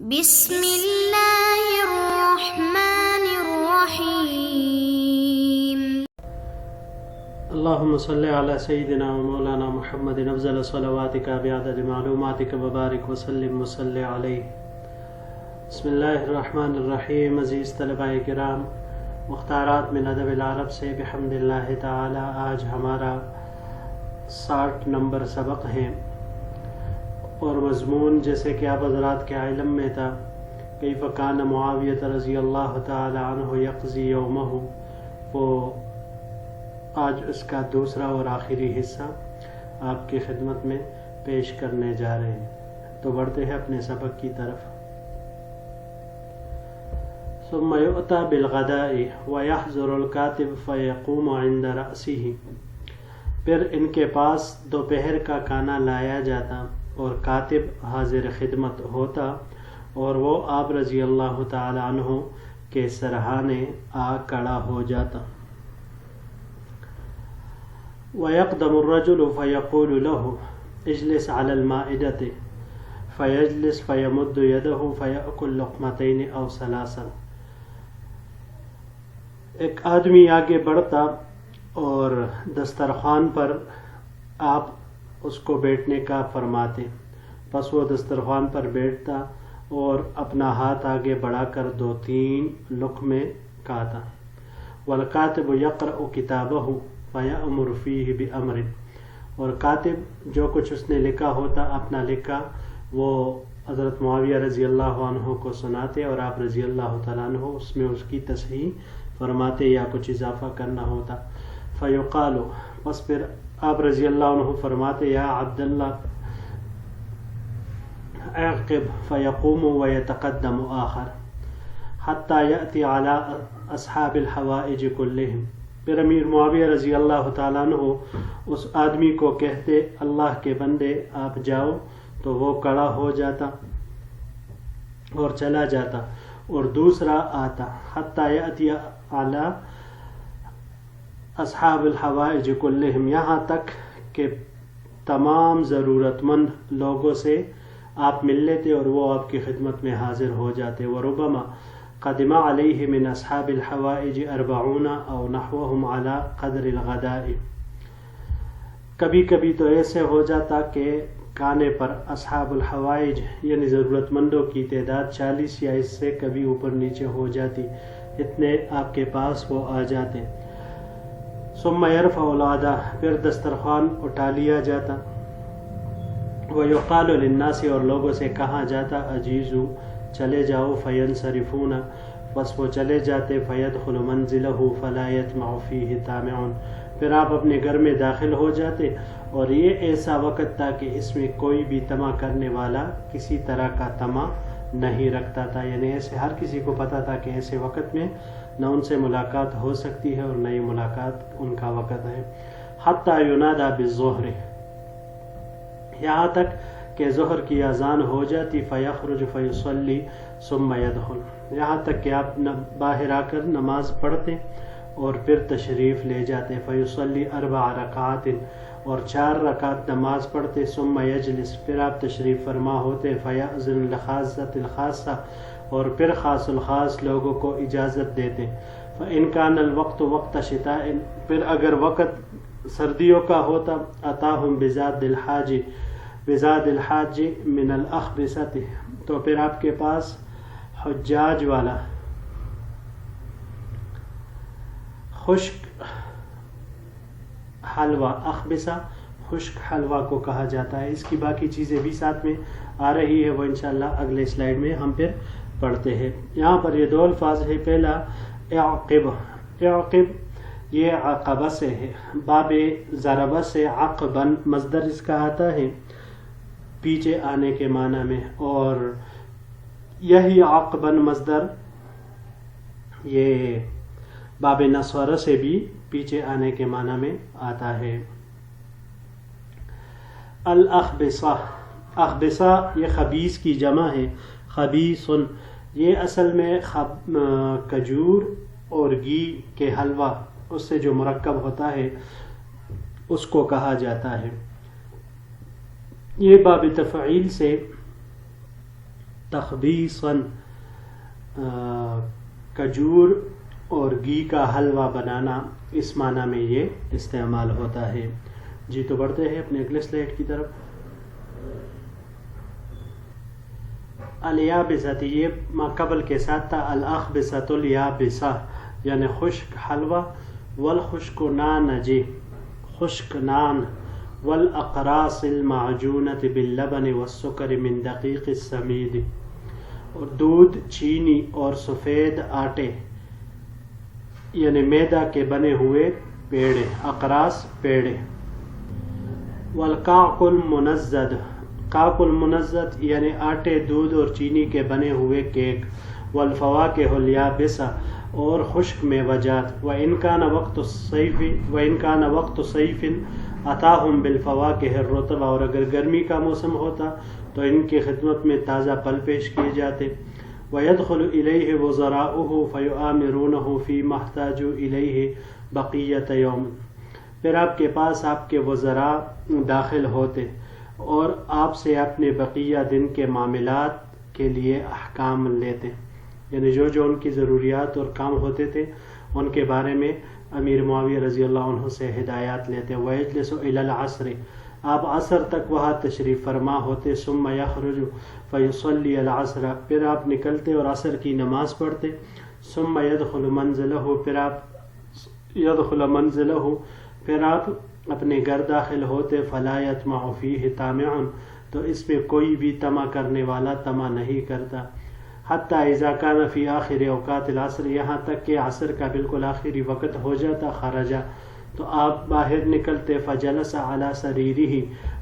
بسم اللہ الرحمن الرحیم۔ اللهم صل على سيدنا ومولانا محمد افضل صلواتك بعدد معلوماتك وبارك وسلم وصل عليه۔ بسم اللہ الرحمن الرحیم۔ عزیز طلباء کرام، مختارات من ادب العرب سے بحمد اللہ تعالی آج ہمارا 60 نمبر سبق ہے، اور مضمون جیسے کہ آپ حضرات کے علم میں تھا، کیف کان معاویہ رضی اللہ تعالی عنہ یقضی یومہ، وہ آج اس کا دوسرا اور آخری حصہ آپ کی خدمت میں پیش کرنے جا رہے ہیں۔ تو بڑھتے ہیں اپنے سبق کی طرف۔ ثم یؤتی بالغداء ویحضر الکاتب فیقوم عند رأسہ، پھر ان کے پاس دوپہر کا کھانا لایا جاتا اور کاتب حاضر خدمت ہوتا، اور وہ آپ رضی اللہ تعالی عنہ کے سرہانے آ کھڑا ہو جاتا۔ وَيَقْدَمُ الرَّجُلُ فَيَقُولُ لَهُ اجْلِسْ عَلَى الْمَائِدَةِ فَيَجْلِسْ فَيَمُدُّ يَدَهُ فَيَأْكُلُ لُقْمَتَيْنِ أَوْ ثَلَاثًا، ایک آدمی آگے بڑھتا اور دسترخوان پر آپ اس کو بیٹھنے کا فرماتے، پس وہ دسترخوان پر بیٹھتا اور اپنا ہاتھ آگے بڑھا کر 2-3 لقمے کھاتا۔ والکاتب یقرأ کتابہ فیأمر فیہ بأمر، اور کاتب جو کچھ اس نے لکھا ہوتا، اپنا لکھا، وہ حضرت معاویہ رضی اللہ عنہ کو سناتے، اور آپ رضی اللہ تعالیٰ عنہ اس میں اس کی تصحیح فرماتے یا کچھ اضافہ کرنا ہوتا۔ فیقال، پس پھر آپ رضی اللہ عنہ فرماتے، یا عبداللہ اعقب، فیقوم ویتقدم آخر حتی یأتی علی اصحاب الحوائج کلہم، پھر امیر معاویہ رضی اللہ تعالیٰ عنہ اس آدمی کو کہتے، اللہ کے بندے آپ جاؤ، تو وہ کھڑا ہو جاتا اور چلا جاتا، اور دوسرا آتا، حتی یأتی علی اصحاب الحوائج کلہم، یہاں تک کہ تمام ضرورت مند لوگوں سے آپ مل لیتے اور وہ آپ کی خدمت میں حاضر ہو جاتے۔ وربما قدم علیہ من اصحاب الحوائج 40 او نحوہم علی قدر الغداء، کبھی کبھی تو ایسے ہو جاتا کہ کھانے پر اصحاب الحوائج یعنی ضرورت مندوں کی تعداد 40 یا اس سے کبھی اوپر نیچے ہو جاتی، اتنے آپ کے پاس وہ آ جاتے۔ ثم یرفع الغداء، پھر دسترخوان اٹھا لیا جاتا۔ ویقال للناس، اور لوگوں سے کہا جاتا، اجیزو، چلے جاؤ، فینصرفون، بس وہ چلے جاتے۔ فیدخل منزلہ فلا یطمع فیہ طامع، پھر آپ اپنے گھر میں داخل ہو جاتے، اور یہ ایسا وقت تھا کہ اس میں کوئی بھی طمع کرنے والا کسی طرح کا طمع نہیں رکھتا تھا، یعنی ایسے ہر کسی کو پتا تھا کہ ایسے وقت میں نہ ان سے ملاقات ہو سکتی ہے اور نہ ہی ملاقات ان کا وقت ہے۔ حتی ینادی بالظہر، یہاں تک کہ ظہر کی اذان ہو جاتی۔ فیخرج فیصلی ثم یدخل، یہاں تک کہ آپ باہر آ کر نماز پڑھتے اور پھر تشریف لے جاتے۔ فیصلی 4 رکعات، اور 4 رکعت نماز پڑھتے۔ ثم یجلس، پھر آپ تشریف فرما ہوتے۔ فیأذن لخاصۃ الخاصہ، اور پھر خاص الخاص لوگوں کو اجازت دیتے۔ فإن كان الوقت وقت شتاء، پھر اگر وقت سردیوں کا ہوتا، اتاہم بزاد الحاج من الاخبثۃ، تو پھر آپ کے پاس حجاج والا خشک حلوہ، اخبثہ خشک حلوہ کو کہا جاتا ہے۔ اس کی باقی چیزیں بھی ساتھ میں آ رہی ہے، وہ انشاءاللہ اگلے سلائیڈ میں ہم پھر پڑھتے ہیں۔ یہاں پر یہ 2 الفاظ ہے، پہلا اعقب، اعقب یہ عقبہ سے ہے، باب ضربہ سے عقباً مصدر اس کا آتا ہے پیچھے آنے کے معنی میں، اور یہی عقباً مصدر یہ باب نصورہ سے بھی پیچھے آنے کے معنی میں آتا ہے۔ الاخبصہ، اخبصہ یہ خبیث کی جمع ہے، خبیث، یہ اصل میں کھجور اور گھی کے حلوہ اس سے جو مرکب ہوتا ہے اس کو کہا جاتا ہے۔ یہ باب تفعیل سے تخبیصاً کھجور اور گھی کا حلوہ بنانا، اس معنی میں یہ استعمال ہوتا ہے۔ جی تو بڑھتے ہیں اپنے اگلے سلائڈ کی طرف۔ الیابسۃ، یہ ما قبل کے ساتھ تھا، الاخبثۃ الیابسہ یعنی خشک حلوہ، والخشک نانج خشک نان، والاقراص المعجونۃ باللبن والسکر من دقیق السمید، اور دودھ، چینی اور سفید آٹے یعنی میدا کے بنے ہوئے پیڑے، اقراص پیڑے۔ والقعق المنزد، قعق المنزد یعنی آٹے، دودھ اور چینی کے بنے ہوئے کیک۔ والفواکہ الیابسہ، اور خشک میوجات۔ وإن كان وقت صیف اتاہم بالفواکہ الرطبہ، اور اگر گرمی کا موسم ہوتا تو ان کی خدمت میں تازہ پھل پیش کیے جاتے۔ ويدخل إليه وزراؤه فيؤامرونه فيما احتاجوا إليه بقية يوم، پھر آپ کے پاس آپ کے وزراء داخل ہوتے اور آپ سے اپنے بقیہ دن کے معاملات کے لیے احکام لیتے، یعنی جو جو ان کی ضروریات اور کام ہوتے تھے ان کے بارے میں امیر معاویہ رضی اللہ عنہ سے ہدایات لیتے۔ وَيَجْلِسُ إِلَى الْعَصْرِ، آپ عصر تک وہاں تشریف فرما ہوتے۔ ثم يخرج فيصلي العصر، پھر آپ نکلتے اور عصر کی نماز پڑھتے۔ ثم يدخل منزله، پھر آپ اپنے گھر داخل ہوتے۔ فلا يطمع فيه طامع، تو اس میں کوئی بھی طمع کرنے والا طمع نہیں کرتا۔ حتی اذا كان في آخر اوقات العصر، یہاں تک کہ عصر کا بالکل آخری وقت ہو جاتا، خرجا، تو آپ باہر نکلتے۔ فجلس على سریرہ،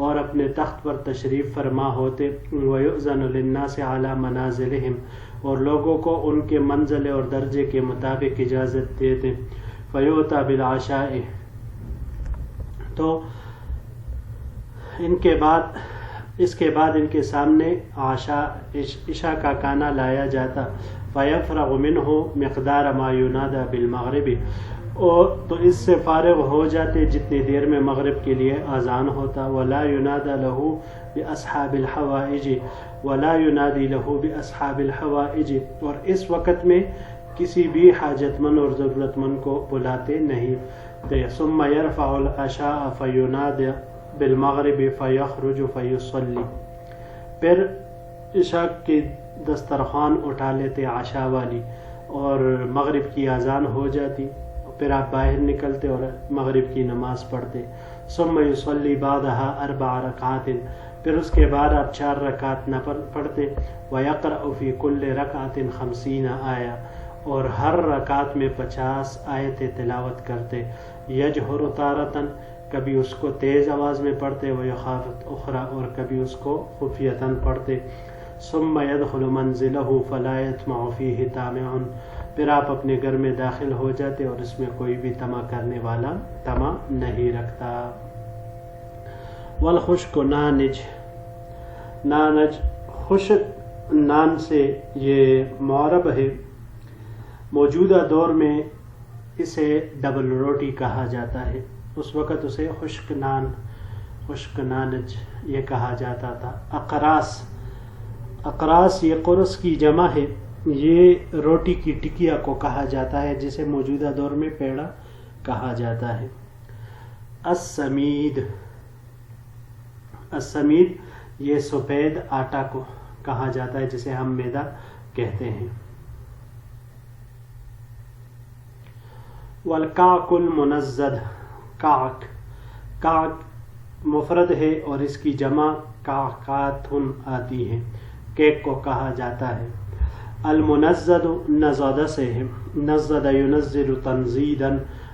اور اپنے تخت پر تشریف فرما ہوتے۔ ويؤذن للناس على منازلهم، اور لوگوں کو ان کے منزل اور درجے کے مطابق اجازت دیتے۔ فيؤتى بالعشاء، تو اس کے بعد ان کے سامنے عشاء کا کھانا لایا جاتا۔ فيفرغ منه مقدار ما ينادى بالمغرب، اور تو اس سے فارغ ہو جاتے جتنی دیر میں مغرب کے لیے اذان ہوتا۔ ولا ينادى له باصحاب الحوائج، ولا ينادي له باصحاب الحوائج، اور اس وقت میں کسی بھی حاجت مند اور ضرورت مند کو بلاتے نہیں تھے۔ ثم يرفع العشاء فينادي بالمغرب فيخرج فيصلي، پھر عشاء کی دسترخوان اٹھا لیتے عشاء والی، اور مغرب کی اذان ہو جاتی، پھر آپ باہر نکلتے اور مغرب کی نماز پڑھتے۔ ثم يصلي بعدها 4 رکعات، پھر اس کے بعد آپ 4 رکعت نفل پڑھتے۔ ويقرأ في كل ركعة 50 آیہ، اور ہر رکعت میں 50 آیتیں تلاوت کرتے۔ یجہر تارتاً، کبھی اس کو تیز آواز میں پڑھتے، ویخافت اخرى، اور کبھی اس کو خفیتاً پڑھتے۔ ثم يدخل منزله فلا يطمع فيه طامع، پھر آپ اپنے گھر میں داخل ہو جاتے اور اس میں کوئی بھی طمع کرنے والا طمع نہیں رکھتا۔ والخشک نانج، نانج خشک نان سے یہ معرب ہے۔ موجودہ دور میں اسے ڈبل روٹی کہا جاتا ہے، اس وقت اسے خشک نان، خشک نانج یہ کہا جاتا تھا۔ اقراص، اقراص یہ قرص کی جمع ہے، یہ روٹی کی ٹکیا کو کہا جاتا ہے جسے موجودہ دور میں پیڑا کہا جاتا ہے۔ السمید، السمید یہ سفید آٹا کو کہا جاتا ہے جسے ہم میدا کہتے ہیں۔ والکعک المنزد، کعک، کعک مفرد ہے اور اس کی جمع کعکات آتی ہے، کیک کو کہا جاتا ہے۔ المنزد نزد سے ہے، نزد ینزد تنزیدا،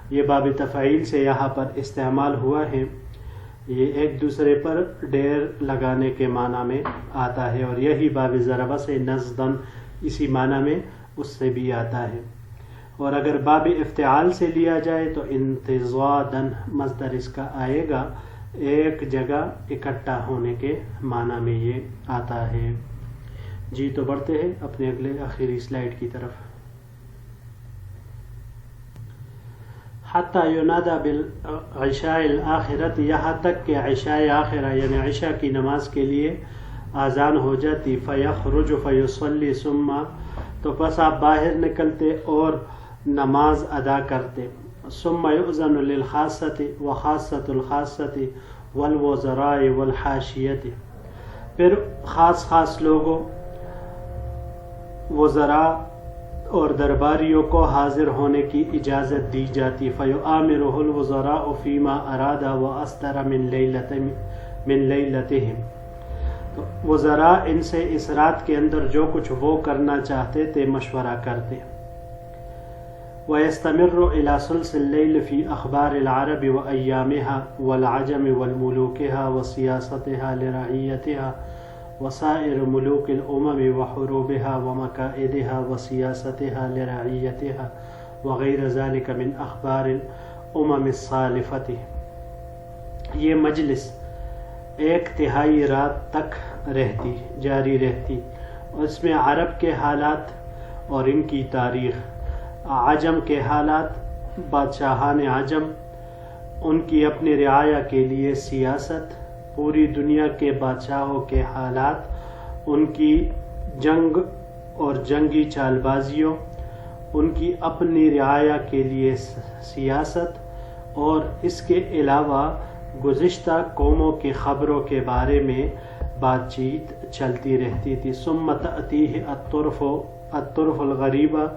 یہ باب تفعیل سے یہاں پر استعمال ہوا ہے، یہ ایک دوسرے پر ڈیر لگانے کے معنی میں آتا ہے، اور یہی باب ضربہ سے نزدن اسی معنی میں اس سے بھی آتا ہے۔ اور اگر باب افتعال سے لیا جائے تو انتضادن مصدر اس کا آئے گا، ایک جگہ اکٹھا ہونے کے معنی میں یہ آتا ہے۔ جی تو بڑھتے ہیں اپنے اگلے آخری سلائیڈ کی طرف۔ حتی ینادی بالعشاء الآخرۃ، یہاں تک کہ عشاء آخرہ یعنی عشاء کی نماز کے لیے آذان ہو جاتی فیخرج فیصلی ثم تو پس آپ باہر نکلتے اور نماز ادا کرتے ثم یؤذن للخاصۃ وخاصۃ الخاصۃ والوزراء والحاشیۃ پھر خاص لوگوں وزراء اور درباریوں کو حاضر ہونے کی اجازت دی جاتی فیؤامرہ الوزراء فیما اراد واستر من لیلتہم تو وزراء ان سے اس رات کے اندر جو کچھ وہ کرنا چاہتے تھے مشورہ کرتے ويستمر إلى ثلث الليل في أخبار العرب وأيامها والعجم والملوكها وسياستها لرعيتها وسائر ملوك الأمم وحروبها ومكائدها وسياستها لرعيتها وغير ذلك من أخبار الأمم السالفة یہ مجلس 1/3 رات تک جاری رہتی اس میں عرب کے حالات اور ان کی تاریخ عجم کے حالات بادشاہان عجم ان کی اپنی رعایا کے لیے سیاست پوری دنیا کے بادشاہوں کے حالات ان کی جنگ اور جنگی چال بازیوں ان کی اپنی رعایا کے لیے سیاست اور اس کے علاوہ گزشتہ قوموں کی خبروں کے بارے میں بات چیت چلتی رہتی تھی ثم تأتیہ الطرف الغریبہ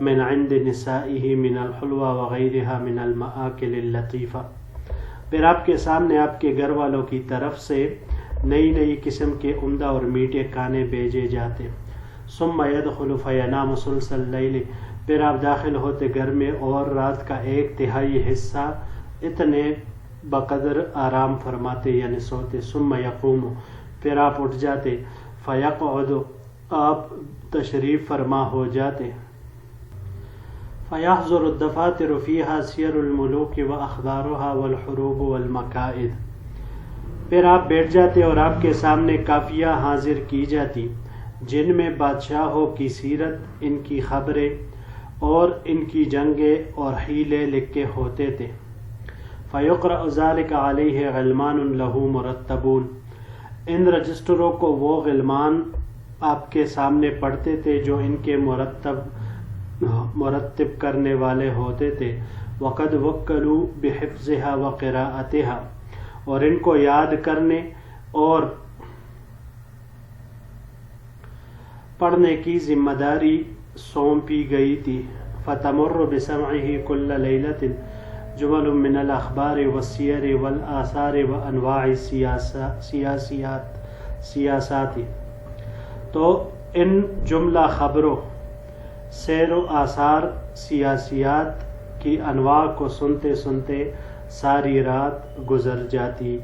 من عند نسائه من الحلوى وغيرها من المآكل اللطيفة پھر آپ کے سامنے آپ کے گھر والوں کی طرف سے نئی قسم کے عمدہ اور میٹھے کھانے بھیجے جاتے ثم يدخل فينام ثلث الليل پھر آپ داخل ہوتے گھر میں اور رات کا 1/3 حصہ اتنے بقدر آرام فرماتے یعنی سوتے ثم يقوم پھر آپ اٹھ جاتے فيقعد آپ تشریف فرما ہو جاتے فيحضر الدفاتر فيها سير الملوك وأخبارها والحروب والمكائد پھر آپ بیٹھ جاتے اور آپ کے سامنے کافیہ حاضر کی جاتی جن میں بادشاہوں کی سیرت ان کی خبریں اور ان کی جنگیں اور حیلے لکھے ہوتے تھے فيقرأ ذلك عليه غلمان له مرتبون ان رجسٹروں کو وہ غلمان آپ کے سامنے پڑھتے تھے جو ان کے مرتب کرنے والے ہوتے تھے وقد وکلوا بحفظها وقراءتها اور ان کو یاد کرنے اور پڑھنے کی ذمہ داری سونپی گئی تھی فتمر بسمعه كل ليلة جمل من الاخبار والسیر والآثار وانواع سیاسات تو ان جملہ خبروں سیر و آثار سیاسیات کی انواع کو سنتے سنتے ساری رات گزر جاتی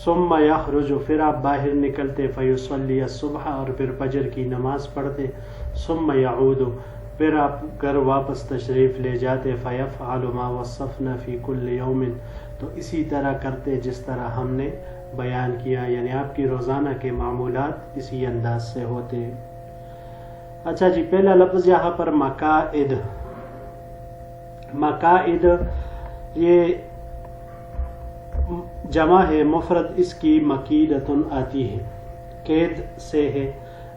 ثم یخرج پھر آپ باہر نکلتے فیصلی الصبح اور پھر فجر کی نماز پڑھتے ثم یعود پھر آپ گھر واپس تشریف لے جاتے فیفعل ما وصفنا فی کل یوم تو اسی طرح کرتے جس طرح ہم نے بیان کیا یعنی آپ کی روزانہ کے معمولات اسی انداز سے ہوتے ہیں اچھا جی پہلا لفظ یہاں پر مقاعد یہ جمع ہے مفرد اس کی مکیدتن آتی ہے قید سے ہے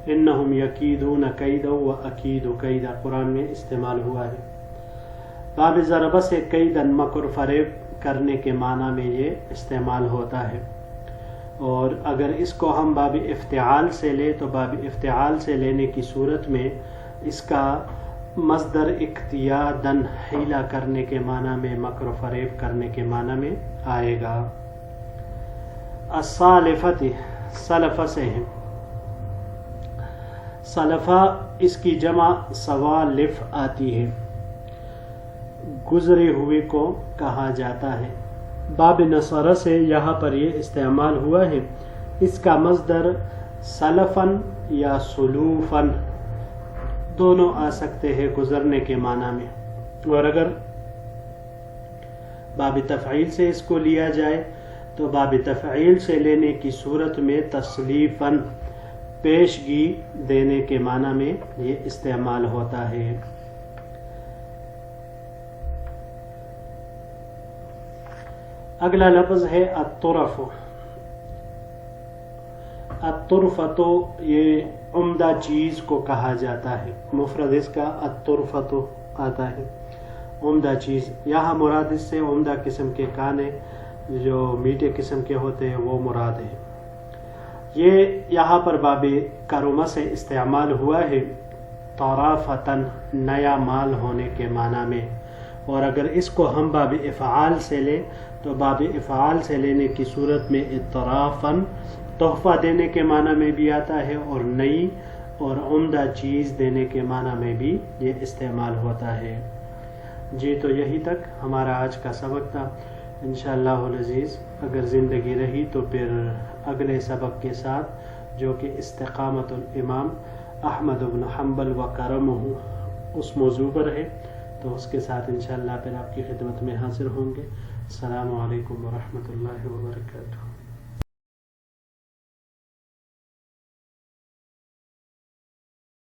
انہم یکیدون کیدا و اکید کیدا قرآن میں استعمال ہوا ہے باب ضربہ سے کیدن مکر فریب کرنے کے معنی میں یہ استعمال ہوتا ہے اور اگر اس کو ہم باب افتعال سے لیں تو باب افتعال سے لینے کی صورت میں اس کا مصدر اقتیادن حیلہ کرنے کے معنی میں مکر و فریب کرنے کے معنی میں آئے گا السالفت سلفہ سے ہے سلفہ اس کی جمع سوالف آتی ہے گزرے ہوئے کو کہا جاتا ہے باب نصرہ سے یہاں پر یہ استعمال ہوا ہے اس کا مصدر سلفن یا سلوفن دونوں آ سکتے ہیں گزرنے کے معنی میں اور اگر باب تفعیل سے اس کو لیا جائے تو باب تفعیل سے لینے کی صورت میں تسلیفن پیشگی دینے کے معنی میں یہ استعمال ہوتا ہے اگلا لفظ ہے الطرف الطرفۃ یہ عمدہ چیز کو کہا جاتا ہے، مفرد اس کا الطرفۃ آتا ہے، عمدہ چیز۔ یہاں مراد اس سے عمدہ قسم کے کانے جو میٹھے قسم کے ہوتے ہیں وہ مراد ہے۔ یہ یہاں پر باب کرما سے استعمال ہوا ہے طرافۃً نیا مال ہونے کے معنی میں، اور اگر اس کو ہم باب افعال سے لیں تو باب افعال سے لینے کی صورت میں اطرافاً تحفہ دینے کے معنی میں بھی آتا ہے، اور نئی اور عمدہ چیز دینے کے معنی میں بھی یہ استعمال ہوتا ہے۔ جی تو یہی تک ہمارا آج کا سبق تھا۔ انشاءاللہ العزیز اگر زندگی رہی تو پھر اگلے سبق کے ساتھ جو کہ استقامت الامام احمد بن حنبل و کرمہ اس موضوع پر ہے، تو اس کے ساتھ انشاءاللہ پھر آپ کی خدمت میں حاضر ہوں گے۔ السلام علیکم ورحمۃ اللہ وبرکاتہ۔